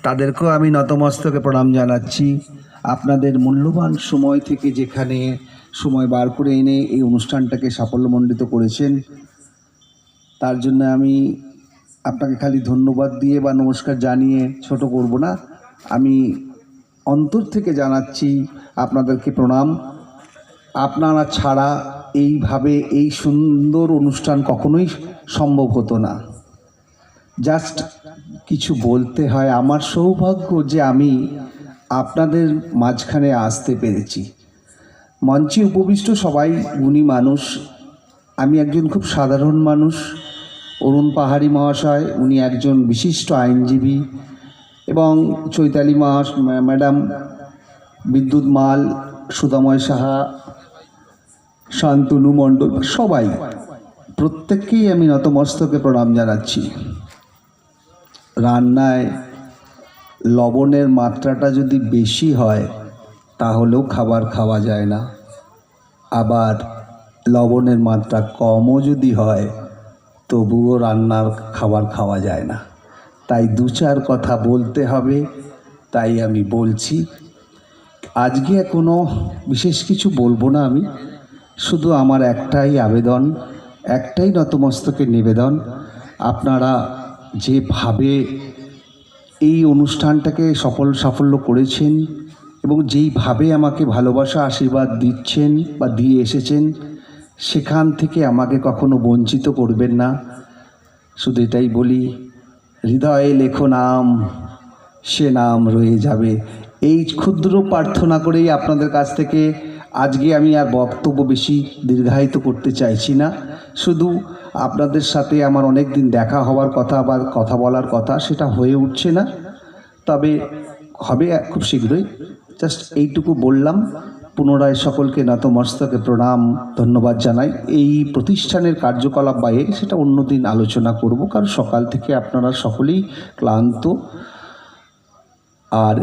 তাদেরকেও আমি নতমস্তকে প্রণাম জানাচ্ছি। আপনাদের মূল্যবান সময় থেকে যেখানে সময় বার করে এনে এই অনুষ্ঠানটাকে সাফল্যমণ্ডিত করেছেন, তার জন্য আমি আপনাকে খালি ধন্যবাদ দিয়ে বা নমস্কার জানিয়ে ছোট করব না, আমি অন্তর থেকে জানাচ্ছি আপনাদেরকে প্রণাম। আপনারা ছাড়া এইভাবে এই সুন্দর অনুষ্ঠান কখনোই সম্ভব হতো না। জাস্ট কিছু বলতে হয়, আমার সৌভাগ্য যে আমি আপনাদের মাঝখানে আসতে পেরেছি। মঞ্চে উপবিষ্ট সবাই গুণী মানুষ, আমি একজন খুব সাধারণ মানুষ। অরুণ পাহাড়ি মহাশয়, উনি একজন বিশিষ্ট আইনজীবী, এবং চৈতালি ম্যাডাম, বিদ্যুৎ মাল, সুদাময় সাহা, শান্তনু মণ্ডল, সবাই প্রত্যেককেই আমি নতমস্তকে প্রণাম জানাচ্ছি। রান্নায় লবণের মাত্রাটা যদি বেশি হয় তাহলেও খাবার খাওয়া যায় না, আবার লবণের মাত্রা কমও যদি হয় তবুও রান্নার খাবার খাওয়া যায় না। তাই দু চার কথা বলতে হবে, তাই আমি বলছি। আজকে কোনো বিশেষ কিছু বলবো না, আমি শুধু আমার একটাই আবেদন, একটাই নতমস্তকে নিবেদন, আপনারা যেভাবে এই অনুষ্ঠানটাকে সাফল্য করেছেন এবং যেইভাবে আমাকে ভালোবাসা আশীর্বাদ দিচ্ছেন বা দিয়ে এসেছেন, সেখান থেকে আমাকে কখনো বঞ্চিত করবেন না। শুধু এটাই বলি, হৃদয়ে লেখো নাম, সে নাম রয়ে যাবে। এই ক্ষুদ্র প্রার্থনা করেই আপনাদের কাছ থেকে আজকে আমি আর বক্তব্য বেশি দীর্ঘায়িত করতে চাইছি না। শুধু আপনাদের সাথে আমার অনেক দিন দেখা হওয়ার কথা বা কথা বলার কথা, সেটা হয়ে উঠছে না, তবে হবে খুব শীঘ্রই। জাস্ট এইটুকু বললাম। পুনরায় সকলকে নতমস্তকে প্রণাম, ধন্যবাদ জানাই। এই প্রতিষ্ঠানের কার্যকলাপ বাইরে সেটা অন্যদিন আলোচনা করব, কারণ সকাল থেকে আপনারা সকলেই ক্লান্ত। আর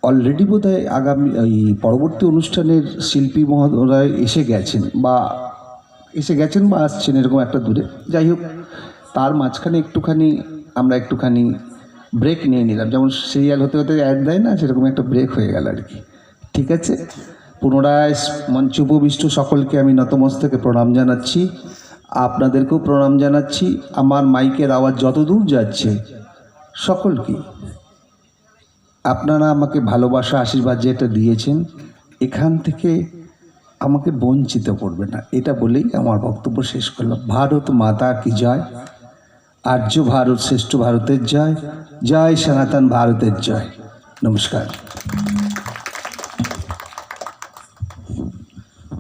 অলরেডি বোধহয় আগামী এই পরবর্তী অনুষ্ঠানের শিল্পী মহোদয় এসে গেছেন বা আসছেন, এরকম একটা দূরে। যাই হোক, তার মাঝখানে আমরা একটুখানি ব্রেক নিয়ে নিলাম, যেমন সিরিয়াল হতে হতে অ্যাড দেয় না, সেরকম একটা ব্রেক হয়ে গেল আর কি। ঠিক আছে, পুনরায় মঞ্চে উপবিষ্ট সকলকে আমি নতমস্তকে প্রণাম জানাচ্ছি, আপনাদেরকেও প্রণাম জানাচ্ছি। আমার মাইকের আওয়াজ যত দূর যাচ্ছে সকলকে আপনারা আমাকে ভালোবাসা আশীর্বাদ যেটা দিয়েছেন, এখান থেকে আমাকে বঞ্চিত করবে না, এটা বলেই আমার বক্তব্য শেষ করলাম। ভারত মাতা কি জয়, আর্য ভারত শ্রেষ্ঠ ভারতের জয়, জয় সনাতন ভারতের জয়। নমস্কার।